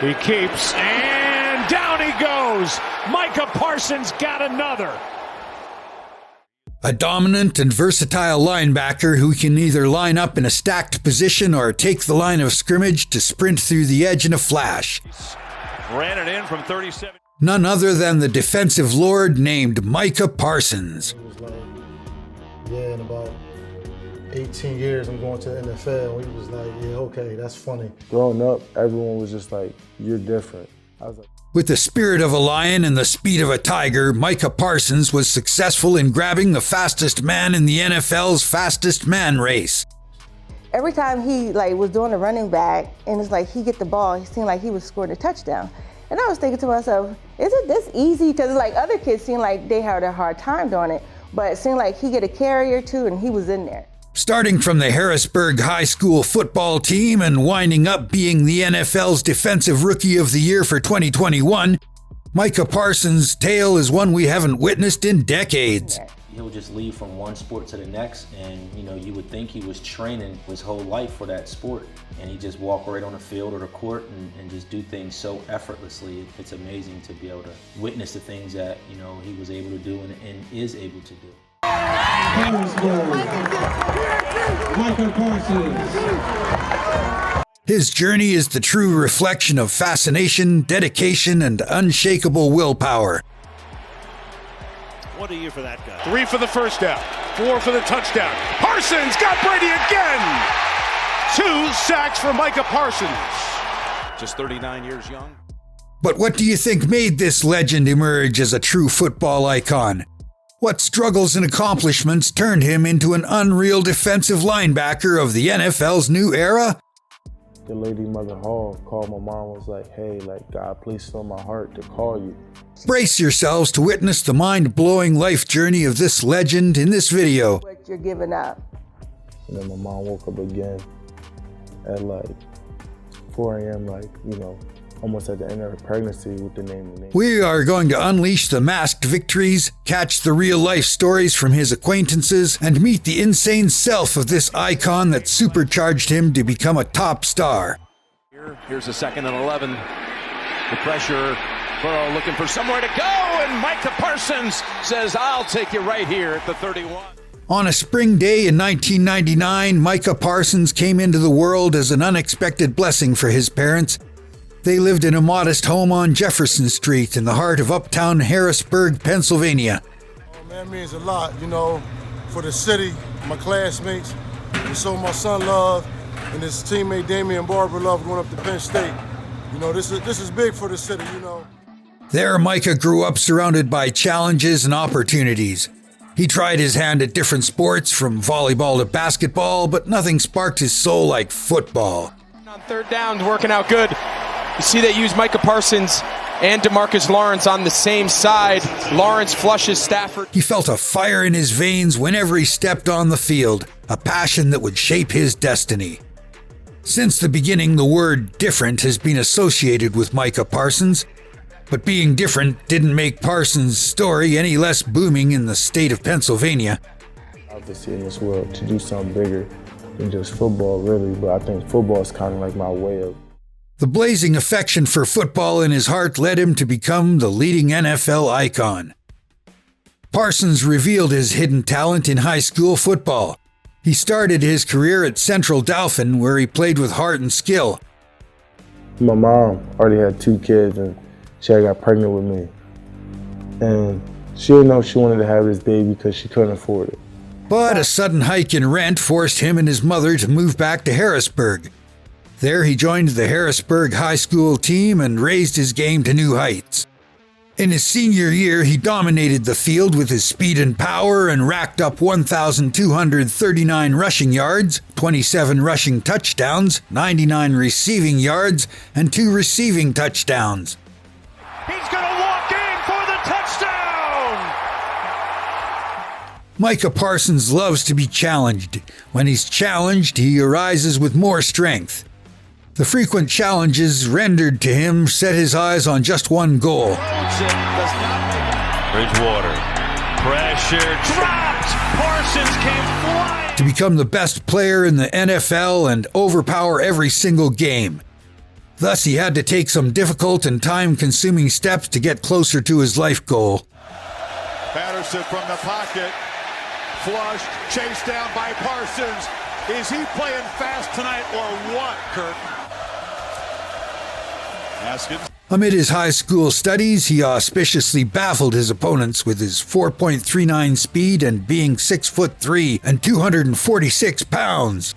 He keeps, and down he goes. Micah Parsons got another. A dominant and versatile linebacker who can either line up in a stacked position or take the line of scrimmage to sprint through the edge in a flash. Ran it in from 37. None other than the defensive lord named Micah Parsons. It was like, yeah, in about 18 years I'm going to the NFL. He was like, yeah, okay, that's funny. Growing up, everyone was just like, you're different. I was like, With the spirit of a lion and the speed of a tiger, Micah Parsons was successful in grabbing the fastest man in the NFL's fastest man race. Every time he was doing a running back, and it's like he get the ball, he seemed like he was scoring a touchdown. And I was thinking to myself, is it this easy? Because other kids seem like they had a hard time doing it, but it seemed like he get a carry or two and he was in there. Starting from the Harrisburg High School football team and winding up being the NFL's Defensive Rookie of the Year for 2021, Micah Parsons' tale is one we haven't witnessed in decades. He'll just leave from one sport to the next, and you would think he was training his whole life for that sport, and he just walk right on the field or the court and just do things so effortlessly. It's amazing to be able to witness the things that he was able to do and is able to do. Micah Parsons. His journey is the true reflection of fascination, dedication, and unshakable willpower. What a year for that guy. 3 for the first down, 4 for the touchdown. Parsons got Brady again. 2 sacks for Micah Parsons. Just 39 years young. But what do you think made this legend emerge as a true football icon? What struggles and accomplishments turned him into an unreal defensive linebacker of the NFL's new era? the lady Mother Hall called my mom, was like, hey, God, please fill my heart to call you. Brace yourselves to witness the mind-blowing life journey of this legend in this video. What you're giving up. And then my mom woke up again at 4 a.m., almost at the end of her pregnancy with the name. We are going to unleash the masked victories, catch the real-life stories from his acquaintances, and meet the insane self of this icon that supercharged him to become a top star. Here's a 2nd and 11. The pressure, Burrow looking for somewhere to go, and Micah Parsons says, I'll take you right here at the 31. On a spring day in 1999, Micah Parsons came into the world as an unexpected blessing for his parents. They lived in a modest home on Jefferson Street in the heart of uptown Harrisburg, Pennsylvania. Oh, man, it means a lot, for the city, my classmates, to show my son love, and his teammate Damian Barber love going up to Penn State. This is big for the city, There, Micah grew up surrounded by challenges and opportunities. He tried his hand at different sports, from volleyball to basketball, but nothing sparked his soul like football. On third down, working out good. You see they use Micah Parsons and DeMarcus Lawrence on the same side. Lawrence flushes Stafford. He felt a fire in his veins whenever he stepped on the field, a passion that would shape his destiny. Since the beginning, the word different has been associated with Micah Parsons, but being different didn't make Parsons' story any less booming in the state of Pennsylvania. Obviously in this world to do something bigger than just football, really, but I think football is kind of like my way of. The blazing affection for football in his heart led him to become the leading NFL icon. Parsons revealed his hidden talent in high school football. He started his career at Central Dauphin, where he played with heart and skill. My mom already had 2 kids, and she got pregnant with me. And she didn't know she wanted to have this baby because she couldn't afford it. But a sudden hike in rent forced him and his mother to move back to Harrisburg. There he joined the Harrisburg High School team and raised his game to new heights. In his senior year, he dominated the field with his speed and power and racked up 1,239 rushing yards, 27 rushing touchdowns, 99 receiving yards, and 2 receiving touchdowns. He's going to walk in for the touchdown! Micah Parsons loves to be challenged. When he's challenged, he arises with more strength. The frequent challenges rendered to him set his eyes on just one goal. Bridgewater, pressure dropped! Parsons came flying! To become the best player in the NFL and overpower every single game. Thus, he had to take some difficult and time-consuming steps to get closer to his life goal. Patterson from the pocket, flushed, chased down by Parsons. Is he playing fast tonight or what, Kirk? Haskins. Amid his high school studies, he auspiciously baffled his opponents with his 4.39 speed and being 6'3" and 246 pounds.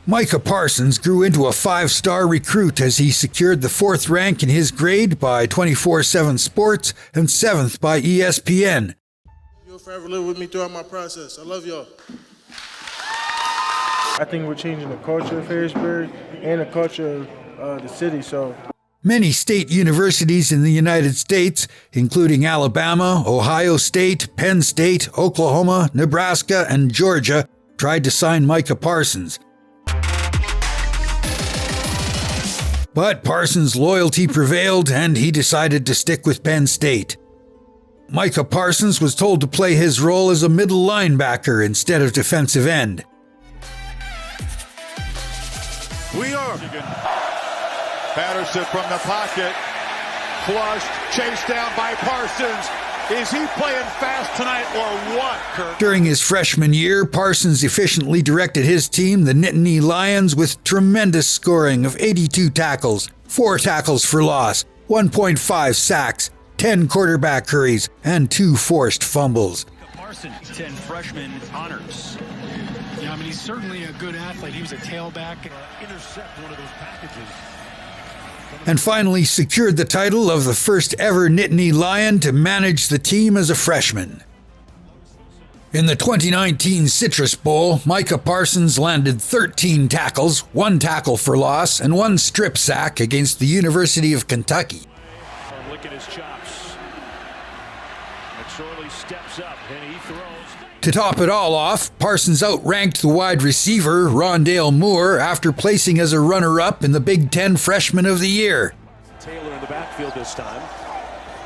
Micah Parsons grew into a 5-star recruit as he secured the 4th rank in his grade by 24/7 Sports and 7th by ESPN. You'll forever live with me throughout my process. I love y'all. I think we're changing the culture of Harrisburg and the culture of the city, so. Many state universities in the United States, including Alabama, Ohio State, Penn State, Oklahoma, Nebraska, and Georgia, tried to sign Micah Parsons. But Parsons' loyalty prevailed and he decided to stick with Penn State. Micah Parsons was told to play his role as a middle linebacker instead of defensive end. We are. Patterson from the pocket, flushed, chased down by Parsons. Is he playing fast tonight or what, Kirk? During his freshman year, Parsons efficiently directed his team, the Nittany Lions, with tremendous scoring of 82 tackles, 4 tackles for loss, 1.5 sacks, 10 quarterback hurries, and 2 forced fumbles. Parsons, 10 freshman honors. Yeah, I mean, he's certainly a good athlete. He was a tailback. Intercept one of those packages. And finally secured the title of the first ever Nittany Lion to manage the team as a freshman. In the 2019 Citrus Bowl, Micah Parsons landed 13 tackles, 1 tackle for loss, and 1 strip sack against the University of Kentucky. Look at his chops. McSorley steps up and he throws. To top it all off, Parsons outranked the wide receiver, Rondale Moore, after placing as a runner-up in the Big Ten Freshman of the Year. Taylor in the backfield this time.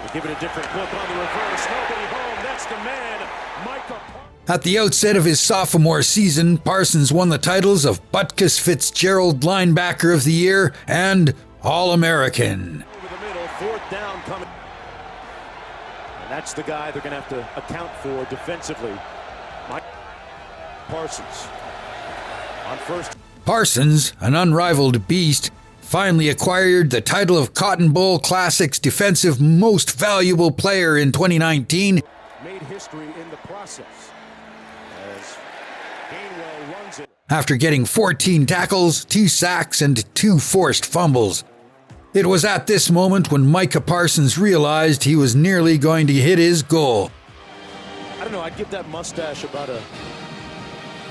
We'll give it a different look on the reverse. Nobody home. That's the man, Micah. At the outset of his sophomore season, Parsons won the titles of Butkus Fitzgerald Linebacker of the Year and All-American. Over the middle, 4th down coming. And that's the guy they're going to have to account for defensively. Mike Parsons on first. Parsons, an unrivaled beast, finally acquired the title of Cotton Bowl Classic's Defensive Most Valuable Player in 2019. Made history in the process as Gainwell runs it. After getting 14 tackles, 2 sacks, and 2 forced fumbles. It was at this moment when Micah Parsons realized he was nearly going to hit his goal. I don't know, I'd give that mustache about a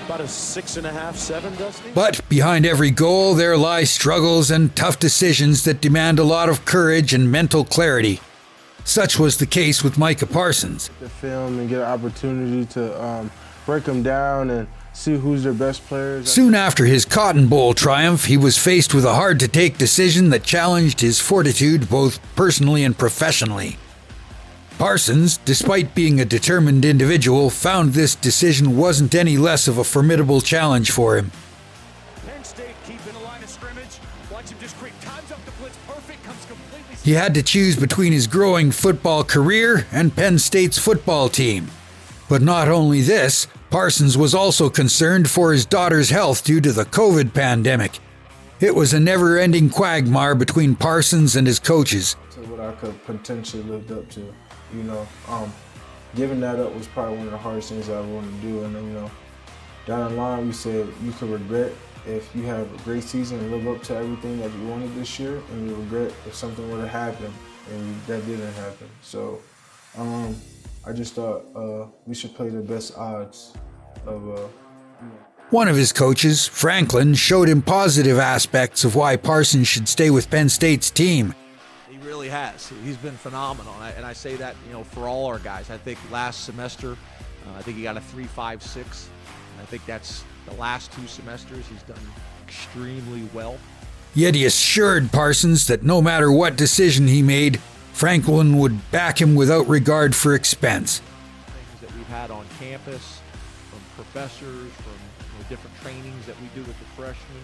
6.5, 7, doesn't he? But behind every goal, there lie struggles and tough decisions that demand a lot of courage and mental clarity. Such was the case with Micah Parsons. The film and get an opportunity to break them down and see who's their best players. Soon after his Cotton Bowl triumph, he was faced with a hard-to-take decision that challenged his fortitude both personally and professionally. Parsons, despite being a determined individual, found this decision wasn't any less of a formidable challenge for him. Penn State keeping the line of scrimmage. Watch him just creep. Times up the blitz. Perfect. Comes completely. He had to choose between his growing football career and Penn State's football team. But not only this, Parsons was also concerned for his daughter's health due to the COVID pandemic. It was a never-ending quagmire between Parsons and his coaches. To what I could potentially lived up to. Giving that up was probably one of the hardest things I wanted to do. And then, down the line, we said you could regret if you have a great season and live up to everything that you wanted this year, and you regret if something would have happened and that didn't happen. So I just thought we should play the best odds of. One of his coaches, Franklin, showed him positive aspects of why Parsons should stay with Penn State's team. He really has. He's been phenomenal, and I say that for all our guys. I think last semester, I think he got a 3.56. I think that's the last 2 semesters he's done extremely well. Yet he assured Parsons that no matter what decision he made, Franklin would back him without regard for expense. Things that we've had on campus, from professors, from different trainings that we do with the freshmen,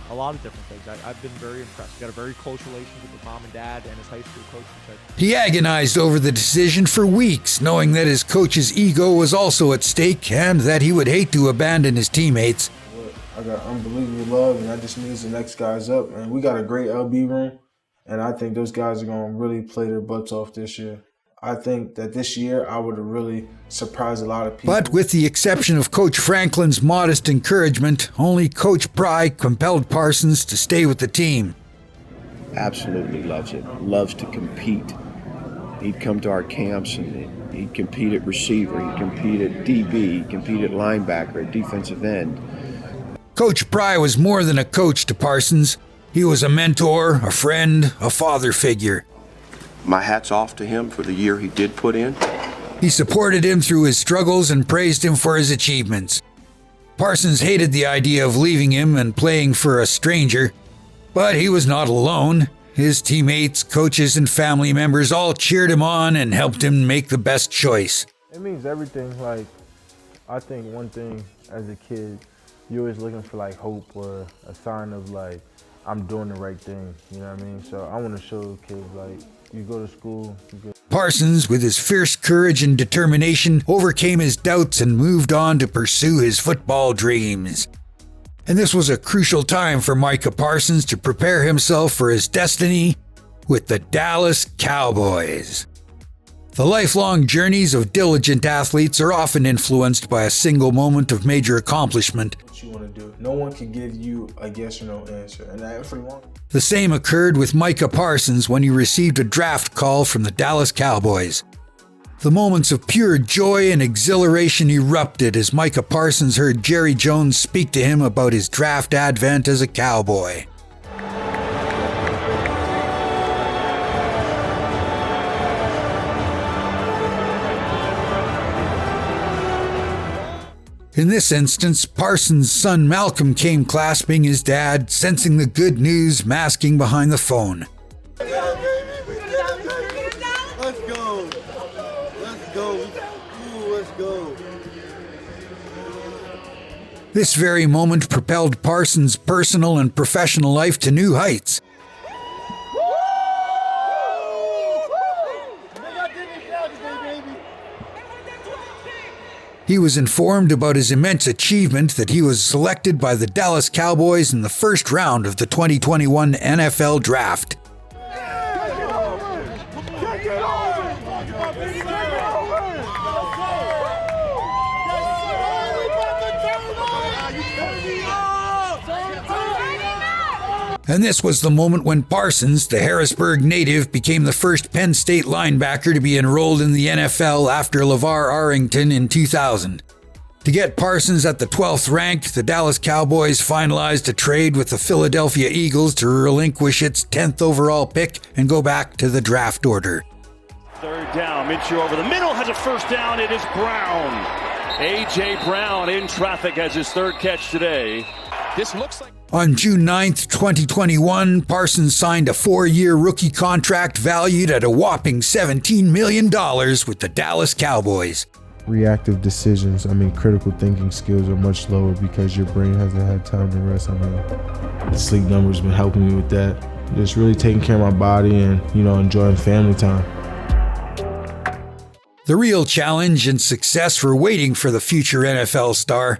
a lot of different things. I've been very impressed. He's got a very close relationship with mom and dad and his high school coach. He agonized over the decision for weeks, knowing that his coach's ego was also at stake and that he would hate to abandon his teammates. I got unbelievable love, and that just means the next guy's up. And we got a great LB room, and I think those guys are going to really play their butts off this year. I think that this year I would have really surprised a lot of people. But with the exception of Coach Franklin's modest encouragement, only Coach Pry compelled Parsons to stay with the team. Absolutely loves it, loves to compete. He'd come to our camps and he'd compete at receiver, he'd compete at DB, he'd compete at linebacker, at defensive end. Coach Pry was more than a coach to Parsons. He was a mentor, a friend, a father figure. My hat's off to him for the year he did put in. He supported him through his struggles and praised him for his achievements. Parsons hated the idea of leaving him and playing for a stranger, but he was not alone. His teammates, coaches, and family members all cheered him on and helped him make the best choice. It means everything. Like, I think one thing as a kid, you're always looking for like hope or a sign of like, I'm doing the right thing, you know what I mean? So I want to show kids like, you go to school, Parsons, with his fierce courage and determination, overcame his doubts and moved on to pursue his football dreams. And this was a crucial time for Micah Parsons to prepare himself for his destiny with the Dallas Cowboys. The lifelong journeys of diligent athletes are often influenced by a single moment of major accomplishment. What you want to do. No one can give you a yes or no answer, and everyone. The same occurred with Micah Parsons when he received a draft call from the Dallas Cowboys. The moments of pure joy and exhilaration erupted as Micah Parsons heard Jerry Jones speak to him about his draft advent as a Cowboy. In this instance, Parsons' son Malcolm came clasping his dad, sensing the good news masking behind the phone. Let's go. Let's go. Ooh, let's go. This very moment propelled Parsons' personal and professional life to new heights. He was informed about his immense achievement that he was selected by the Dallas Cowboys in the first round of the 2021 NFL Draft. And this was the moment when Parsons, the Harrisburg native, became the first Penn State linebacker to be enrolled in the NFL after LeVar Arrington in 2000. To get Parsons at the 12th rank, the Dallas Cowboys finalized a trade with the Philadelphia Eagles to relinquish its 10th overall pick and go back to the draft order. Third down, Minshew over the middle, has a first down, it is Brown. A.J. Brown in traffic has his third catch today. This looks like... On June 9, 2021, Parsons signed a 4-year rookie contract valued at a whopping $17 million with the Dallas Cowboys. Reactive decisions, critical thinking skills are much lower because your brain hasn't had time to rest. The sleep number's been helping me with that. Just really taking care of my body and, enjoying family time. The real challenge and success were waiting for the future NFL star.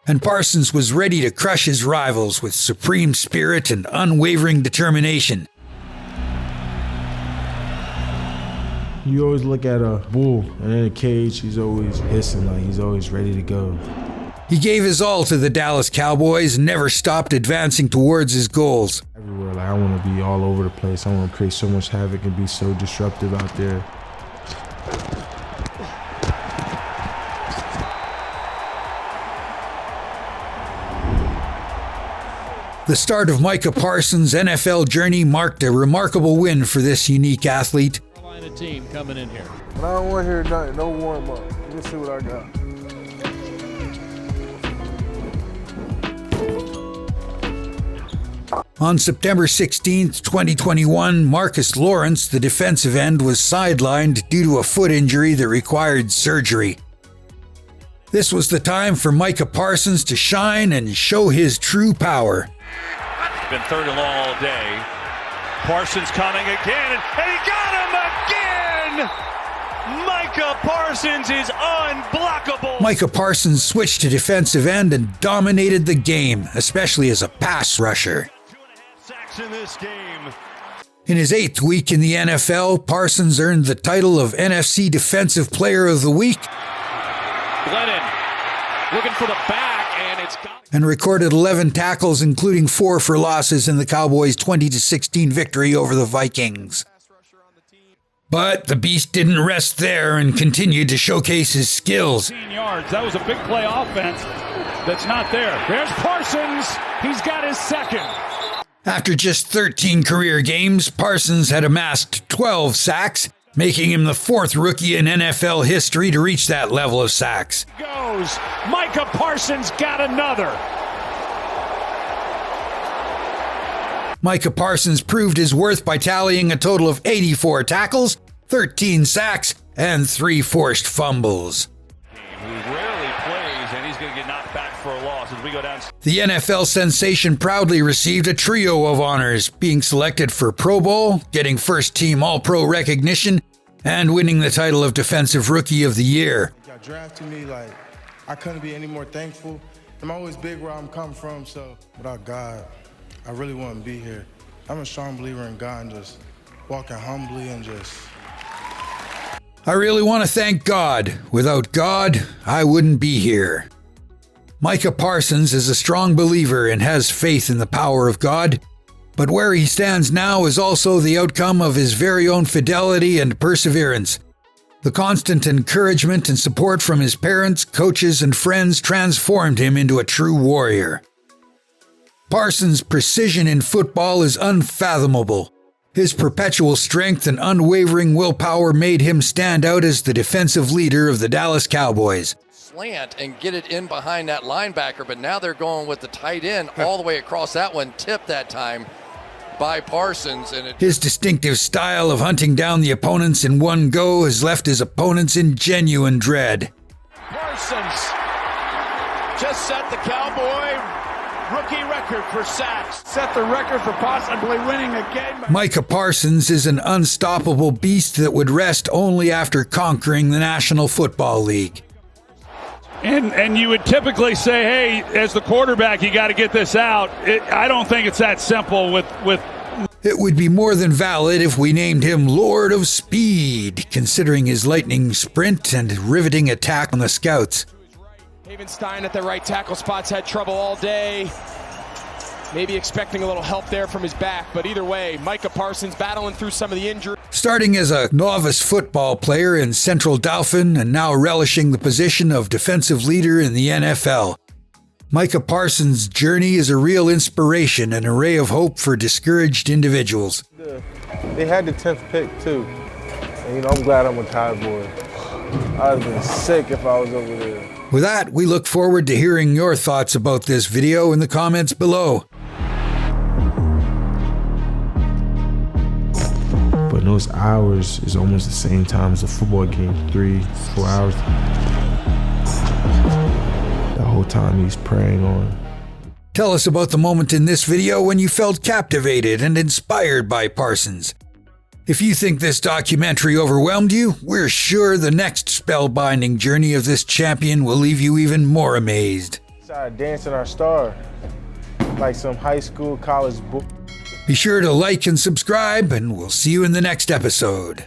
And Parsons was ready to crush his rivals with supreme spirit and unwavering determination. You always look at a bull, and in a cage, he's always hissing, like he's always ready to go. He gave his all to the Dallas Cowboys and never stopped advancing towards his goals. Everywhere, I want to be all over the place. I want to create so much havoc and be so disruptive out there. The start of Micah Parsons' NFL journey marked a remarkable win for this unique athlete. Team coming in here. I don't want to hear nothing, no warm up. Let's see what I got. On September 16, 2021, Marcus Lawrence, the defensive end, was sidelined due to a foot injury that required surgery. This was the time for Micah Parsons to shine and show his true power. been third and long all day. Parsons coming again, and he got him again! Micah Parsons is unblockable. Micah Parsons switched to defensive end and dominated the game, especially as a pass rusher. 2.5 sacks in this game. In his 8th week in the NFL, Parsons earned the title of NFC Defensive Player of the Week. Glennon looking for the back, and it's got... And recorded 11 tackles, including 4 for losses in the Cowboys' 20-16 victory over the Vikings. But the Beast didn't rest there and continued to showcase his skills. 15 yards. That was a big play offense that's not there. There's Parsons. He's got his second. After just 13 career games, Parsons had amassed 12 sacks, making him the 4th rookie in NFL history to reach that level of sacks. Goes. Micah Parsons got another. Micah Parsons proved his worth by tallying a total of 84 tackles, 13 sacks, and 3 forced fumbles. He rarely plays, and he's going to get knocked back for a loss as we go down. The NFL sensation proudly received a trio of honors, being selected for Pro Bowl, getting first-team All-Pro recognition, and winning the title of Defensive Rookie of the Year. Y'all drafted me, like, I couldn't be any more thankful. I'm always big where I'm coming from, so without God, I really wouldn't be here. I'm a strong believer in God and just walking humbly and just... I really want to thank God. Without God, I wouldn't be here. Micah Parsons is a strong believer and has faith in the power of God, but where he stands now is also the outcome of his very own fidelity and perseverance. The constant encouragement and support from his parents, coaches, and friends transformed him into a true warrior. Parsons' precision in football is unfathomable. His perpetual strength and unwavering willpower made him stand out as the defensive leader of the Dallas Cowboys. Slant and get it in behind that linebacker, but now they're going with the tight end all the way across that one, tipped that time by Parsons. And his distinctive style of hunting down the opponents in one go has left his opponents in genuine dread. Parsons just set the Cowboy rookie record for sacks. Set the record for possibly winning a game. Micah Parsons is an unstoppable beast that would rest only after conquering the National Football League. And you would typically say, hey, as the quarterback, you got to get this out. I don't think it's that simple with... It would be more than valid if we named him Lord of Speed, considering his lightning sprint and riveting attack on the scouts. Havenstein at the right tackle spots had trouble all day. Maybe expecting a little help there from his back, but either way, Micah Parsons battling through some of the injuries. Starting as a novice football player in Central Dauphin and now relishing the position of defensive leader in the NFL. Micah Parsons' journey is a real inspiration and a ray of hope for discouraged individuals. They had the 10th pick too, and I'm glad I'm a Cowboy. I would have been sick if I was over there. With that, we look forward to hearing your thoughts about this video in the comments below. But those hours is almost the same time as a football game, 3-4 hours. The whole time he's praying on. Tell us about the moment in this video when you felt captivated and inspired by Parsons. If you think this documentary overwhelmed you, we're sure the next spellbinding journey of this champion will leave you even more amazed. Started dancing our star, like some high school, college book. Be sure to like and subscribe, and we'll see you in the next episode.